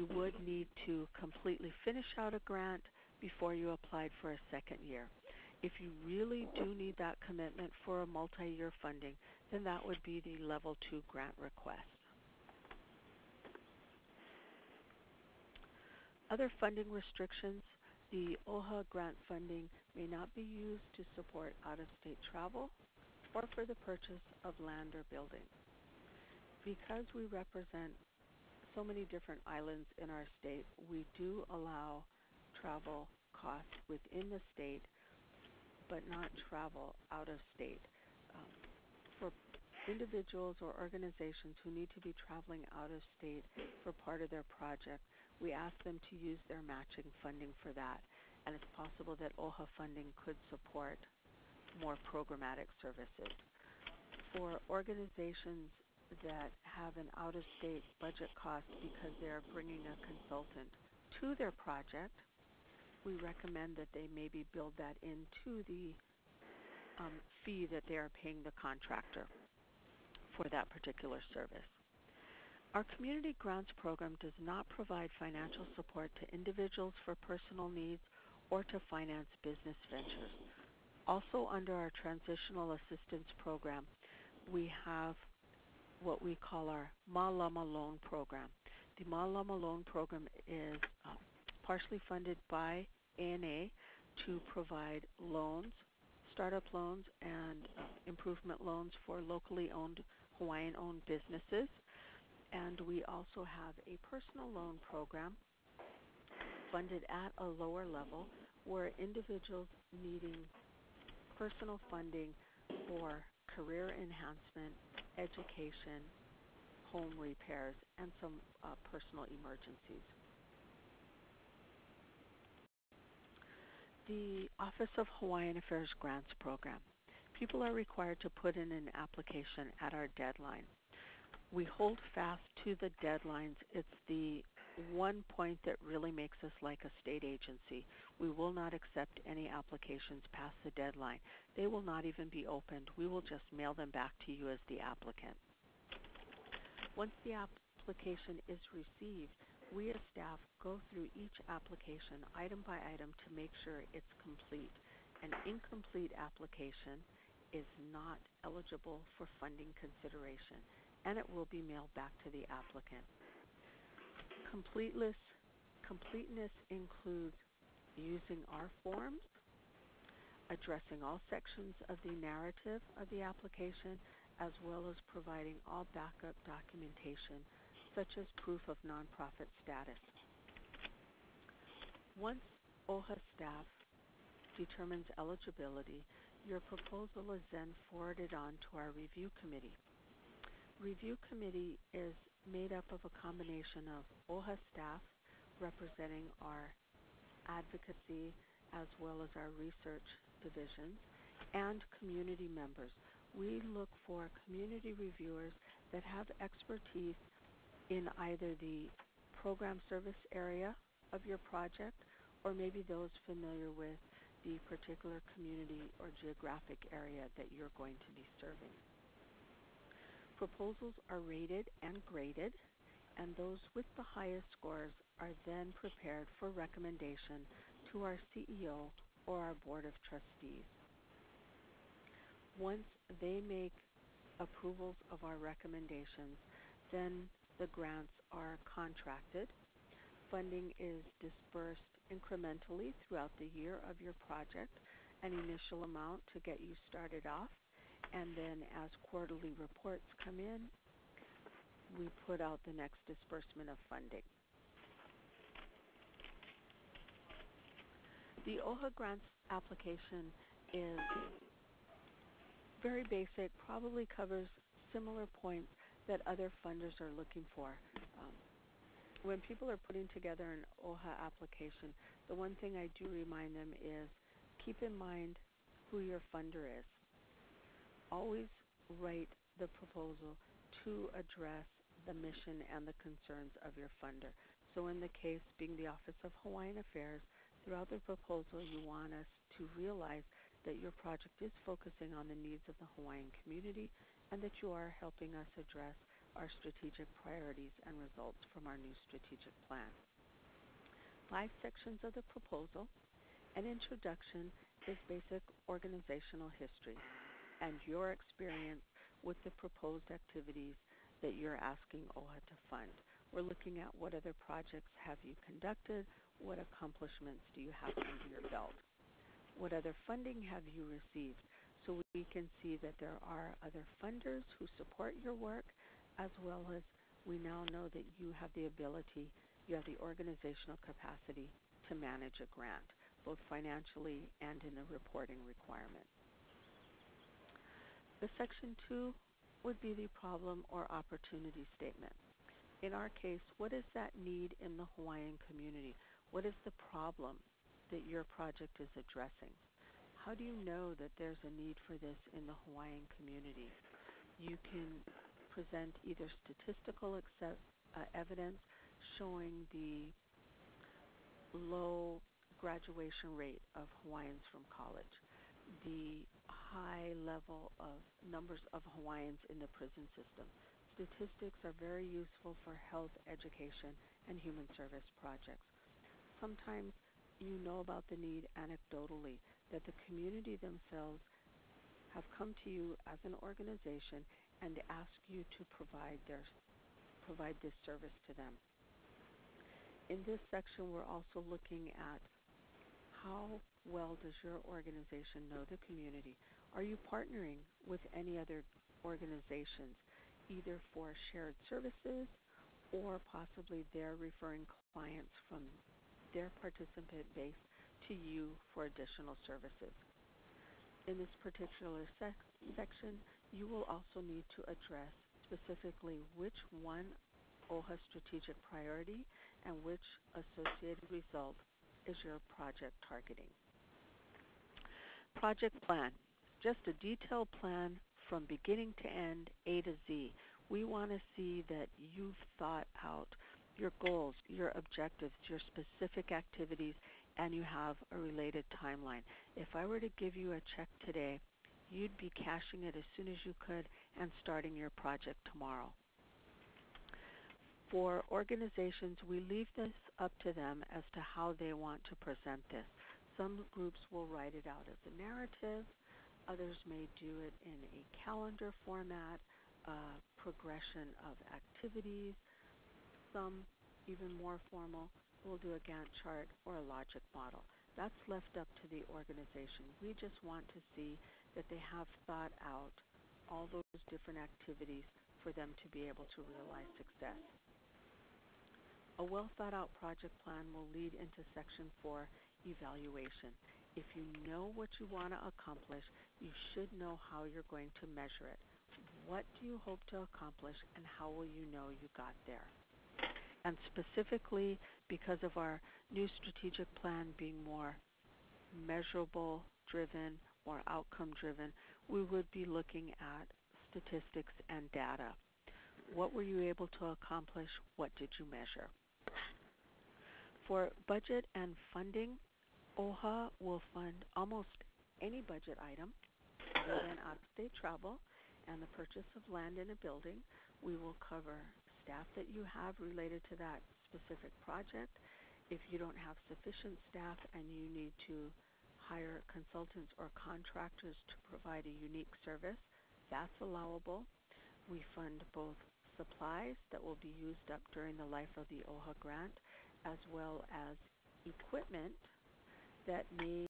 you would need to completely finish out a grant before you applied for a second year. If you really do need that commitment for a multi-year funding, then that would be the Level 2 grant request. Other funding restrictions: the OHA grant funding may not be used to support out-of-state travel or for the purchase of land or buildings. Because we represent so many different islands in our state, we do allow travel costs within the state, but not travel out of state. For individuals or organizations who need to be traveling out of state for part of their project, we ask them to use their matching funding for that, and it's possible that OHA funding could support more programmatic services. For organizations that have an out-of-state budget cost because they are bringing a consultant to their project, we recommend that they maybe build that into the fee that they are paying the contractor for that particular service. Our Community Grants Program does not provide financial support to individuals for personal needs or to finance business ventures. Also, under our Transitional Assistance Program, we have what we call our Mālama Loan Program. The Mālama Loan Program is partially funded by ANA to provide loans, startup loans, and improvement loans for locally owned, Hawaiian-owned businesses. And we also have a personal loan program funded at a lower level where individuals needing personal funding for career enhancement, education, home repairs, and some personal emergencies. The Office of Hawaiian Affairs Grants Program. People are required to put in an application at our deadline. We hold fast to the deadlines. It's the one point that really makes us like a state agency. We will not accept any applications past the deadline. They will not even be opened. We will just mail them back to you as the applicant. Once the application is received, we as staff go through each application item by item to make sure it's complete. An incomplete application is not eligible for funding consideration, and it will be mailed back to the applicant. Completeness includes using our forms, addressing all sections of the narrative of the application, as well as providing all backup documentation, such as proof of nonprofit status. Once OHA staff determines eligibility, your proposal is then forwarded on to our review committee. Review committee is made up of a combination of OHA staff representing our advocacy as well as our research divisions and community members. We look for community reviewers that have expertise in either the program service area of your project or maybe those familiar with the particular community or geographic area that you're going to be serving. Proposals are rated and graded, and those with the highest scores are then prepared for recommendation to our CEO or our Board of Trustees. Once they make approvals of our recommendations, then the grants are contracted. Funding is dispersed incrementally throughout the year of your project, an initial amount to get you started off, and then as quarterly reports come in, we put out the next disbursement of funding. The OHA grants application is very basic, probably covers similar points that other funders are looking for. When people are putting together an OHA application, the one thing I do remind them is keep in mind who your funder is. Always write the proposal to address the mission and the concerns of your funder. So in the case being the Office of Hawaiian Affairs, throughout the proposal you want us to realize that your project is focusing on the needs of the Hawaiian community and that you are helping us address our strategic priorities and results from our new strategic plan. 5 sections of the proposal. An introduction is basic organizational history and your experience with the proposed activities that you're asking OHA to fund. We're looking at what other projects have you conducted, what accomplishments do you have under your belt, what other funding have you received, so we can see that there are other funders who support your work, as well as we now know that you have the ability, you have the organizational capacity to manage a grant, both financially and in the reporting requirement. The Section 2 would be the problem or opportunity statement. In our case, what is that need in the Hawaiian community? What is the problem that your project is addressing? How do you know that there's a need for this in the Hawaiian community? You can present either statistical evidence showing the low graduation rate of Hawaiians from college, the high level of numbers of Hawaiians in the prison system. Statistics are very useful for health, education, and human service projects. Sometimes you know about the need anecdotally, that the community themselves have come to you as an organization and ask you to provide this service to them. In this section, we're also looking at how well does your organization know the community? Are you partnering with any other organizations, either for shared services or possibly they're referring clients from their participant base to you for additional services? In this particular section, you will also need to address specifically which one OHA strategic priority and which associated result is your project targeting. Project plan, just a detailed plan from beginning to end, A to Z. We want to see that you've thought out your goals, your objectives, your specific activities, and you have a related timeline. If I were to give you a check today, you'd be cashing it as soon as you could and starting your project tomorrow. For organizations, we leave this up to them as to how they want to present this. Some groups will write it out as a narrative. Others may do it in a calendar format, progression of activities. Some, even more formal, will do a Gantt chart or a logic model. That's left up to the organization. We just want to see that they have thought out all those different activities for them to be able to realize success. A well-thought-out project plan will lead into Section 4, evaluation. If you know what you want to accomplish, you should know how you're going to measure it. What do you hope to accomplish, and how will you know you got there? And specifically, because of our new strategic plan being more measurable driven or outcome driven, we would be looking at statistics and data. What were you able to accomplish? What did you measure? For budget and funding, OHA will fund almost any budget item other than out-of-state travel and the purchase of land in a building. We will cover staff that you have related to that specific project. If you don't have sufficient staff and you need to hire consultants or contractors to provide a unique service, that's allowable. We fund both supplies that will be used up during the life of the OHA grant, as well as equipment that may